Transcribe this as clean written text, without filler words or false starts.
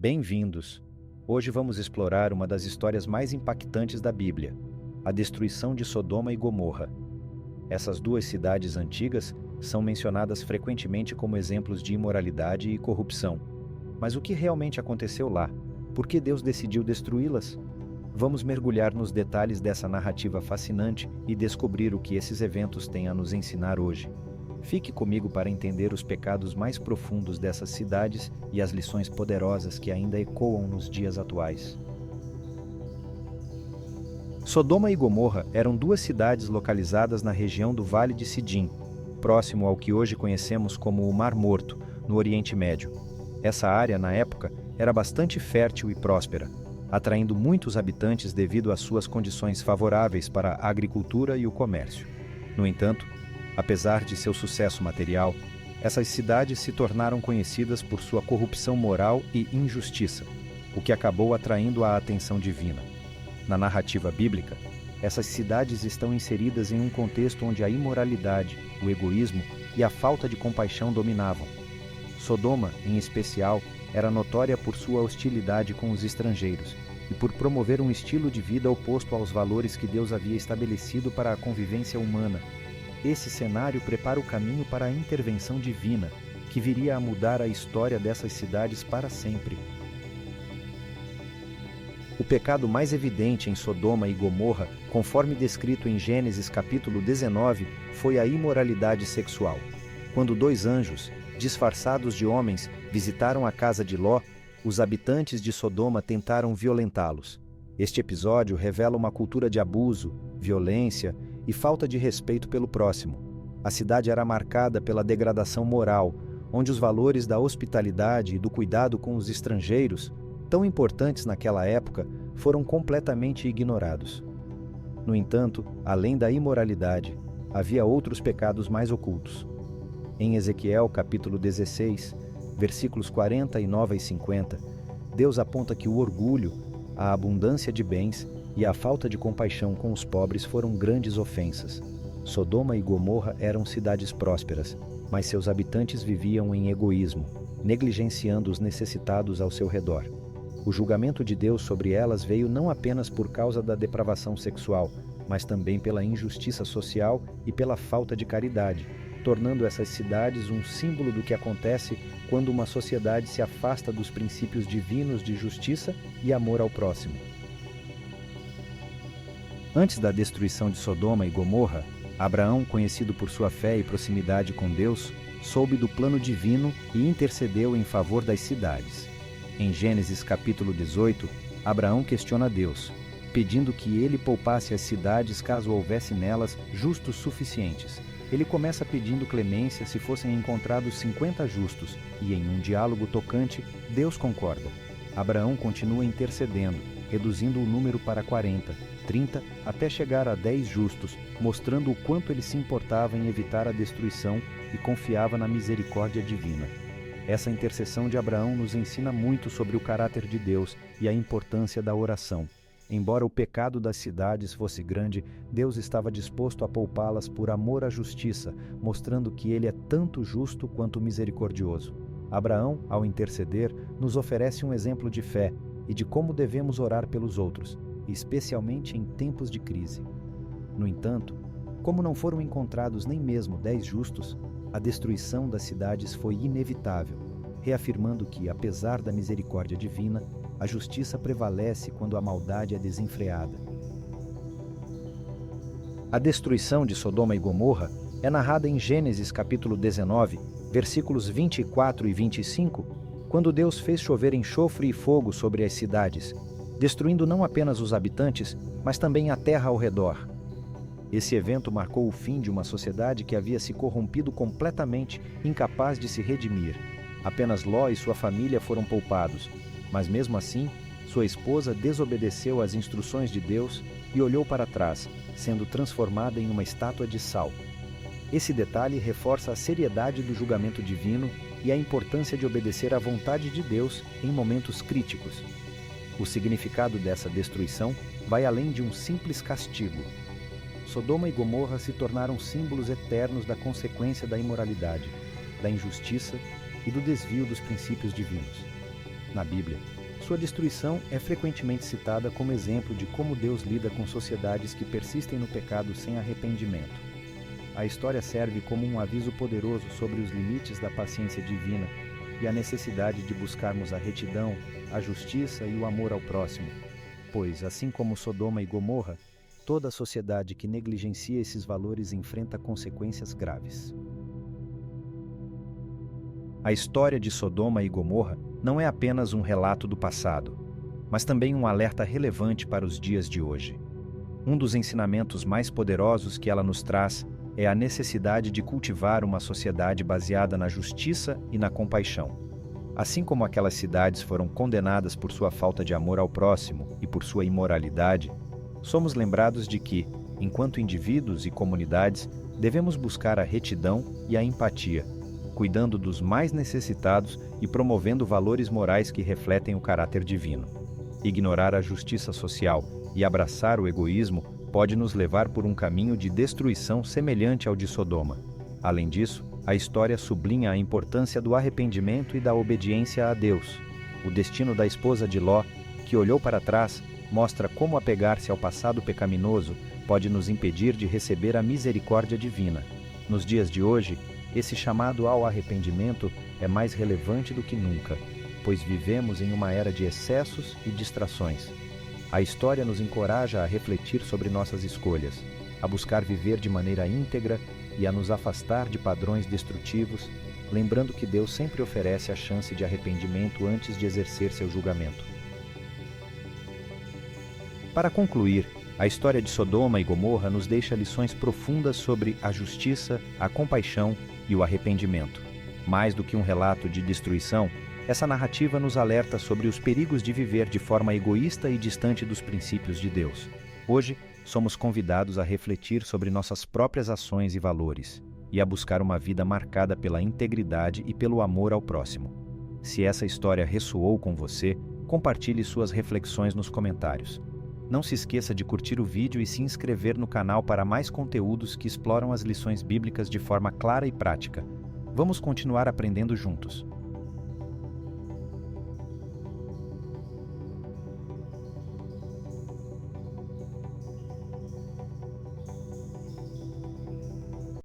Bem-vindos! Hoje vamos explorar uma das histórias mais impactantes da Bíblia, a destruição de Sodoma e Gomorra. Essas duas cidades antigas são mencionadas frequentemente como exemplos de imoralidade e corrupção. Mas o que realmente aconteceu lá? Por que Deus decidiu destruí-las? Vamos mergulhar nos detalhes dessa narrativa fascinante e descobrir o que esses eventos têm a nos ensinar hoje. Fique comigo para entender os pecados mais profundos dessas cidades e as lições poderosas que ainda ecoam nos dias atuais. Sodoma e Gomorra eram duas cidades localizadas na região do Vale de Sidim, próximo ao que hoje conhecemos como o Mar Morto, no Oriente Médio. Essa área, na época, era bastante fértil e próspera, atraindo muitos habitantes devido às suas condições favoráveis para a agricultura e o comércio. No entanto, apesar de seu sucesso material, essas cidades se tornaram conhecidas por sua corrupção moral e injustiça, o que acabou atraindo a atenção divina. Na narrativa bíblica, essas cidades estão inseridas em um contexto onde a imoralidade, o egoísmo e a falta de compaixão dominavam. Sodoma, em especial, era notória por sua hostilidade com os estrangeiros e por promover um estilo de vida oposto aos valores que Deus havia estabelecido para a convivência humana. Esse cenário prepara o caminho para a intervenção divina, que viria a mudar a história dessas cidades para sempre. O pecado mais evidente em Sodoma e Gomorra, conforme descrito em Gênesis capítulo 19, foi a imoralidade sexual. Quando dois anjos, disfarçados de homens, visitaram a casa de Ló, os habitantes de Sodoma tentaram violentá-los. Este episódio revela uma cultura de abuso, violência e falta de respeito pelo próximo. A cidade era marcada pela degradação moral, onde os valores da hospitalidade e do cuidado com os estrangeiros, tão importantes naquela época, foram completamente ignorados. No entanto, além da imoralidade, havia outros pecados mais ocultos. Em Ezequiel capítulo 16, versículos 49 e 50, Deus aponta que o orgulho, a abundância de bens e a falta de compaixão com os pobres foram grandes ofensas. Sodoma e Gomorra eram cidades prósperas, mas seus habitantes viviam em egoísmo, negligenciando os necessitados ao seu redor. O julgamento de Deus sobre elas veio não apenas por causa da depravação sexual, mas também pela injustiça social e pela falta de caridade, tornando essas cidades um símbolo do que acontece quando uma sociedade se afasta dos princípios divinos de justiça e amor ao próximo. Antes da destruição de Sodoma e Gomorra, Abraão, conhecido por sua fé e proximidade com Deus, soube do plano divino e intercedeu em favor das cidades. Em Gênesis capítulo 18, Abraão questiona Deus, pedindo que ele poupasse as cidades caso houvesse nelas justos suficientes. Ele começa pedindo clemência se fossem encontrados 50 justos, e em um diálogo tocante, Deus concorda. Abraão continua intercedendo, reduzindo o número para 40, 30, até chegar a 10 justos, mostrando o quanto ele se importava em evitar a destruição e confiava na misericórdia divina. Essa intercessão de Abraão nos ensina muito sobre o caráter de Deus e a importância da oração. Embora o pecado das cidades fosse grande, Deus estava disposto a poupá-las por amor à justiça, mostrando que Ele é tanto justo quanto misericordioso. Abraão, ao interceder, nos oferece um exemplo de fé e de como devemos orar pelos outros, especialmente em tempos de crise. No entanto, como não foram encontrados nem mesmo 10 justos, a destruição das cidades foi inevitável, reafirmando que, apesar da misericórdia divina, a justiça prevalece quando a maldade é desenfreada. A destruição de Sodoma e Gomorra é narrada em Gênesis capítulo 19, versículos 24 e 25, quando Deus fez chover enxofre e fogo sobre as cidades, destruindo não apenas os habitantes, mas também a terra ao redor. Esse evento marcou o fim de uma sociedade que havia se corrompido completamente, incapaz de se redimir. Apenas Ló e sua família foram poupados, mas mesmo assim, sua esposa desobedeceu às instruções de Deus e olhou para trás, sendo transformada em uma estátua de sal. Esse detalhe reforça a seriedade do julgamento divino e a importância de obedecer à vontade de Deus em momentos críticos. O significado dessa destruição vai além de um simples castigo. Sodoma e Gomorra se tornaram símbolos eternos da consequência da imoralidade, da injustiça e do desvio dos princípios divinos. Na Bíblia, sua destruição é frequentemente citada como exemplo de como Deus lida com sociedades que persistem no pecado sem arrependimento. A história serve como um aviso poderoso sobre os limites da paciência divina e a necessidade de buscarmos a retidão, a justiça e o amor ao próximo, pois, assim como Sodoma e Gomorra, toda sociedade que negligencia esses valores enfrenta consequências graves. A história de Sodoma e Gomorra não é apenas um relato do passado, mas também um alerta relevante para os dias de hoje. Um dos ensinamentos mais poderosos que ela nos traz é a necessidade de cultivar uma sociedade baseada na justiça e na compaixão. Assim como aquelas cidades foram condenadas por sua falta de amor ao próximo e por sua imoralidade, somos lembrados de que, enquanto indivíduos e comunidades, devemos buscar a retidão e a empatia, cuidando dos mais necessitados e promovendo valores morais que refletem o caráter divino. Ignorar a justiça social e abraçar o egoísmo pode nos levar por um caminho de destruição semelhante ao de Sodoma. Além disso, a história sublinha a importância do arrependimento e da obediência a Deus. O destino da esposa de Ló, que olhou para trás, mostra como apegar-se ao passado pecaminoso pode nos impedir de receber a misericórdia divina. Nos dias de hoje, esse chamado ao arrependimento é mais relevante do que nunca, pois vivemos em uma era de excessos e distrações. A história nos encoraja a refletir sobre nossas escolhas, a buscar viver de maneira íntegra e a nos afastar de padrões destrutivos, lembrando que Deus sempre oferece a chance de arrependimento antes de exercer seu julgamento. Para concluir, a história de Sodoma e Gomorra nos deixa lições profundas sobre a justiça, a compaixão e o arrependimento. Mais do que um relato de destruição, essa narrativa nos alerta sobre os perigos de viver de forma egoísta e distante dos princípios de Deus. Hoje, somos convidados a refletir sobre nossas próprias ações e valores, e a buscar uma vida marcada pela integridade e pelo amor ao próximo. Se essa história ressoou com você, compartilhe suas reflexões nos comentários. Não se esqueça de curtir o vídeo e se inscrever no canal para mais conteúdos que exploram as lições bíblicas de forma clara e prática. Vamos continuar aprendendo juntos.